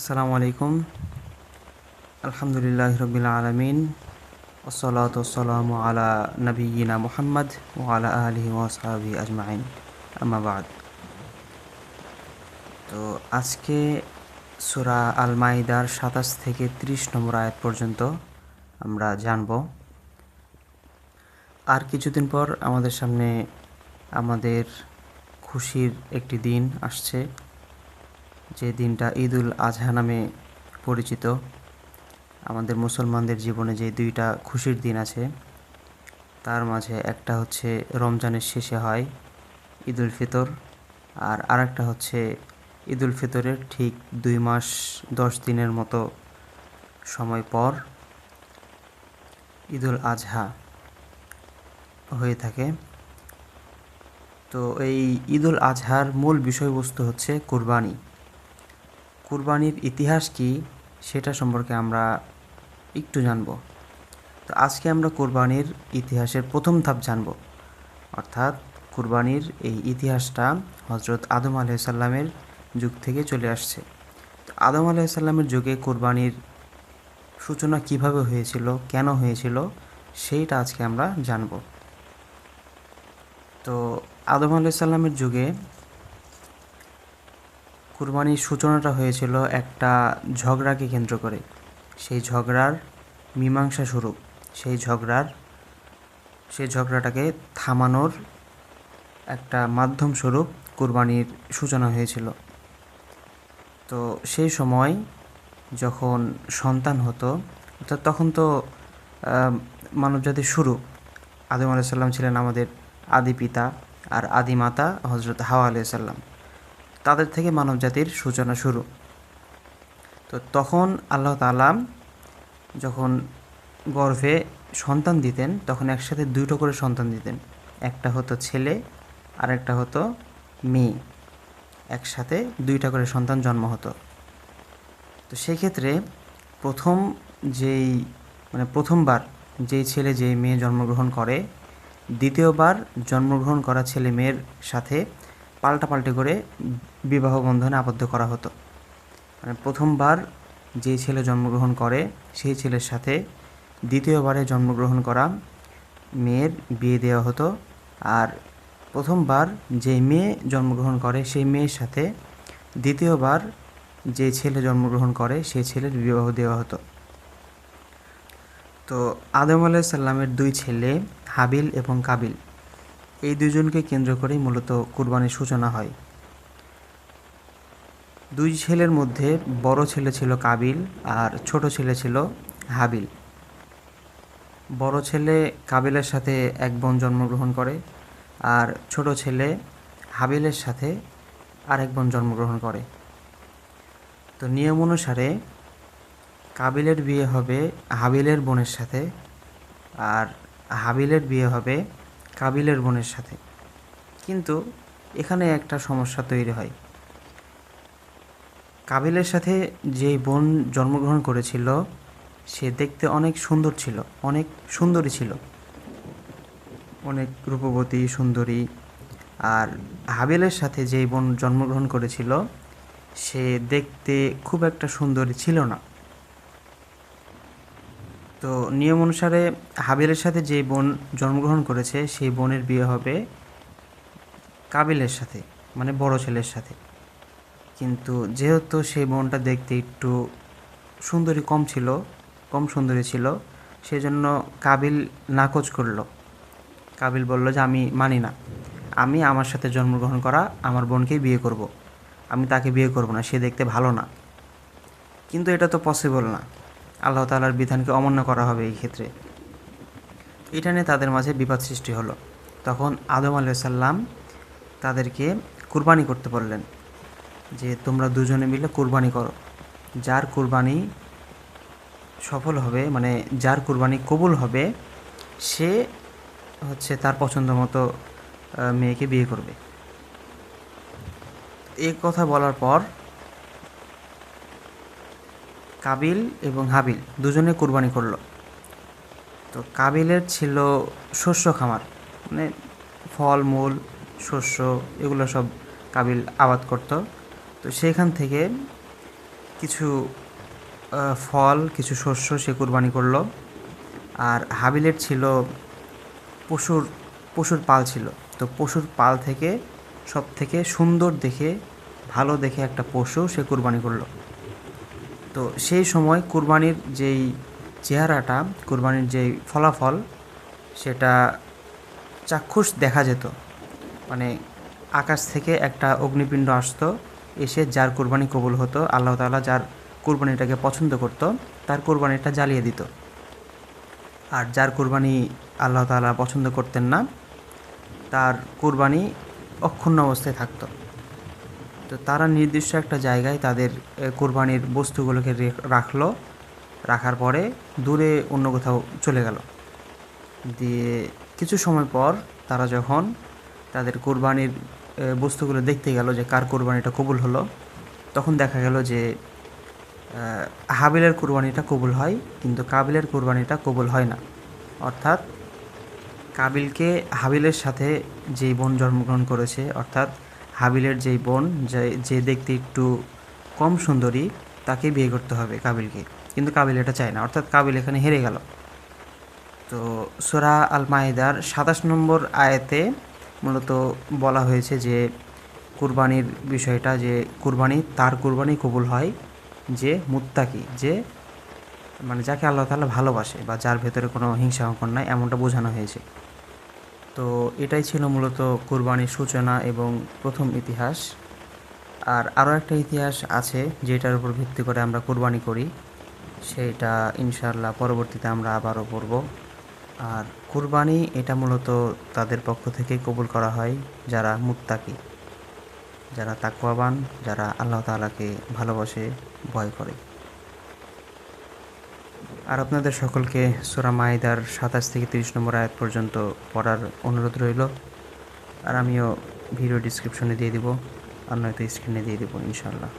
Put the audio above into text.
আসসালামু আলাইকুম। আলহামদুলিল্লাহ রবিল আলমিন ওসলাত ওসালামু আলা নবিয়িনা মুহাম্মদ ও আলা আলিহি ওয়াসহাবিহি আজমাইন, আম্মা বাদ। তো আজকে সূরা আল মাইদার ২৭ থেকে ৩০ নম্বর আয়াত পর্যন্ত আমরা জানব। আর কিছুদিন পর আমাদের সামনে আমাদের খুশির একটি দিন আসছে, যে দিনটা ঈদুল আজহা নামে পরিচিত। আমাদের মুসলমানদের জীবনে যে দুইটা খুশির দিন আছে, তার মাঝে একটা হচ্ছে রমজানের শেষে হয় ঈদুল ফিতর, আর আরেকটা হচ্ছে ঈদুল ফিতরের ঠিক 2 মাস 10 দিনের মতো সময় পর ঈদুল আজহা হয়ে থাকে। তো এই ঈদুল আজহার মূল বিষয়বস্তু হচ্ছে কুরবানি। কুরবানির ইতিহাস কি সেটা সম্পর্কে আমরা একটু জানব। তো আজকে আমরা কুরবানির ইতিহাসের প্রথম ধাপ জানব, অর্থাৎ কুরবানির এই ইতিহাসটা হজরত আদম আলাইহিসসালামের যুগ থেকে চলে আসছে। তো আদম আলাইহিসসালামের যুগে কুরবানির সূচনা কিভাবে হয়েছিল, কেন হয়েছিল, সেইটা আজকে আমরা জানব। তো আদম আলাইহিসসালামের যুগে কুরবানির সূচনাটা হয়েছিল একটা ঝগড়াকে কেন্দ্র করে। সেই ঝগড়ার মীমাংসা স্বরূপ, সেই ঝগড়াটাকে থামানোর একটা মাধ্যম স্বরূপ কুরবানির সূচনা হয়েছিল। তো সেই সময় যখন সন্তান হতো, অর্থাৎ তখন তো মানবজাতির শুরু। আদম আলাইহিস সালাম ছিলেন আমাদের আদি পিতা, আর আদি মাতা হজরত হাওয়া আলাইহিস সালাম। তাদের থেকে মানবজাতির সূচনা শুরু। তো তখন আল্লাহ তাআলা যখন গর্ভে সন্তান দিতেন, তখন একসাথে 2টো করে সন্তান দিতেন। একটা হতো ছেলে আর একটা হতো মেয়ে, একসাথে 2টা করে সন্তান জন্ম হতো। তো সেক্ষেত্রে প্রথমবার যেই ছেলে যেই মেয়ে জন্মগ্রহণ করে, দ্বিতীয়বার জন্মগ্রহণ করা ছেলে মেয়ের সাথে পাল্টাপাল্টি করে বিবাহ বন্ধনে আবদ্ধ করা হতো। মানে প্রথমবার যেই ছেলে জন্মগ্রহণ করে সেই ছেলের সাথে দ্বিতীয়বারে জন্মগ্রহণ করা মেয়ের বিয়ে দেওয়া হতো, আর প্রথমবার যে মেয়ে জন্মগ্রহণ করে সেই মেয়ের সাথে দ্বিতীয়বার যে ছেলে জন্মগ্রহণ করে সেই ছেলের বিবাহ দেওয়া হতো। তো আদম আলাইহিস সালামের 2 ছেলে হাবিল এবং কাবিল, এই দুজনকে কেন্দ্র করেই মূলত কুরবানির সূচনা হয়। 2 ছেলের মধ্যে বড় ছেলে ছিল কাবিল আর ছোট ছেলে ছিল হাবিল। বড় ছেলে কাবিলের সাথে এক বোন জন্মগ্রহণ করে, আর ছোট ছেলে হাবিলের সাথে আরেক বোন জন্মগ্রহণ করে। তো নিয়ম অনুসারে কাবিলের বিয়ে হবে হাবিলের বোনের সাথে, আর হাবিলের বিয়ে হবে কাবিলের বোনের সাথে। কিন্তু এখানে একটা সমস্যা তৈরি হয়। কাবিলের সাথে যেই বোন জন্মগ্রহণ করেছিল সে দেখতে অনেক সুন্দর ছিল, অনেক সুন্দরী ছিল, অনেক রূপবতী সুন্দরী। আর হাবিলের সাথে যেই বোন জন্মগ্রহণ করেছিল সে দেখতে খুব একটা সুন্দরী ছিল না। তো নিয়ম অনুসারে হাবিলের সাথে যেই বোন জন্মগ্রহণ করেছে সেই বোনের বিয়ে হবে কাবিলের সাথে, মানে বড় ছেলের সাথে। কিন্তু যেহেতু সেই বোনটা দেখতে একটু সুন্দরী কম সুন্দরী ছিল, সেজন্য কাবিল নাকচ করলো। কাবিল বলল যে আমি মানি না, আমি আমার সাথে জন্মগ্রহণ করা আমার বোনকেই বিয়ে করব, আমি তাকে বিয়ে করব না, সে দেখতে ভালো না। কিন্তু এটা তো পসিবল না, আল্লাহ তাআলার বিধানকে অমান্য করা হবে এই ক্ষেত্রে। এটা নিয়ে তাদের মাঝে বিবাদ সৃষ্টি হলো। তখন আদম আলাইহিস সালাম তাদেরকে কুরবানি করতে বললেন যে তোমরা দুজনে মিলে কুরবানি করো। যার কুরবানি সফল হবে, মানে যার কুরবানি কবুল হবে, সে হচ্ছে তার পছন্দ মতো মেয়েকে বিয়ে করবে। এই কথা বলার পর কাবিল এবং হাবিল দুজনে কুরবানি করলো। তো কাবিলের ছিল শস্য খামার, মানে ফলমূল শস্য এগুলো সব কাবিল আবাদ করত। তো সেখান থেকে কিছু ফল, কিছু শস্য সে কুরবানি করলো। আর হাবিলের ছিল পশুর পশুর পাল ছিল। তো পশুর পাল থেকে সব থেকে সুন্দর দেখে, ভালো দেখে একটা পশু সে কুরবানি করলো। তো সেই সময় কুরবানির যেই চেহারাটা, কুরবানির যেই ফলাফল, সেটা চাক্ষুষ দেখা যেত। মানে আকাশ থেকে একটা অগ্নিপিণ্ড আসতো, এসে যার কুরবানি কবুল হতো, আল্লাহ তাআলা যার কুরবানিটাকে পছন্দ করতো তার কুরবানিটা জ্বালিয়ে দিত। আর যার কুরবানি আল্লাহ তাআলা পছন্দ করতেন না, তার কুরবানি অক্ষুণ্ণ অবস্থায় থাকতো। তো তারা নির্দিষ্ট একটা জায়গায় তাদের কুরবানির বস্তুগুলোকে রাখলো। রাখার পরে দূরে অন্য কোথাও চলে গেল। দিয়ে কিছু সময় পর তারা যখন তাদের কুরবানির বস্তুগুলো দেখতে গেল যে কার কুরবানিটা কবুল হলো, তখন দেখা গেল যে হাবিলের কুরবানিটা কবুল হয়, কিন্তু কাবিলের কুরবানিটা কবুল হয় না। অর্থাৎ কাবিলকে হাবিলের সাথে যেই বোন জন্মগ্রহণ করেছে, অর্থাৎ হাবিলের যেই বোন, যে দেখতে একটু কম সুন্দরী, তাকে বিয়ে করতে হবে কাবিলকে, কিন্তু কাবিল এটা চায় না। অর্থাৎ কাবিল এখানে হেরে গেল। তো সূরা আল মাইদার ২৭ নম্বর আয়াতে মূলত বলা হয়েছে যে কুরবানির বিষয়টা, যে তার কুরবানি কবুল হয় যে মুত্তাকি, যে মানে যাকে আল্লাহ তাআলা ভালোবাসে বা যার ভেতরে কোনো হিংসা অহংকার নাই, এমনটা বোঝানো হয়েছে। তো এটাই ছিল মূলত কুরবানির সূচনা এবং প্রথম ইতিহাস। আর আরও একটা ইতিহাস আছে যেটার উপর ভিত্তি করে আমরা কুরবানি করি, সেইটা ইনশাআল্লাহ পরবর্তীতে আমরা আবারও পড়ব। আর কুরবানি এটা মূলত তাদের পক্ষ থেকে কবুল করা হয় যারা মুত্তাকি, যারা তাকওয়াবান, যারা আল্লাহ তাআলাকে ভালোবাসে, ভয় করে। আর আপনাদের সকলকে সূরা মাইদার ২৭ থেকে ৩০ নম্বর আয়াত পর্যন্ত পড়ার অনুরোধ রইল। আর আমিও ভিডিও ডিসক্রিপশনে দিয়ে দিব, আর নয়তো স্ক্রিনে দিয়ে দেবো ইনশাআল্লাহ।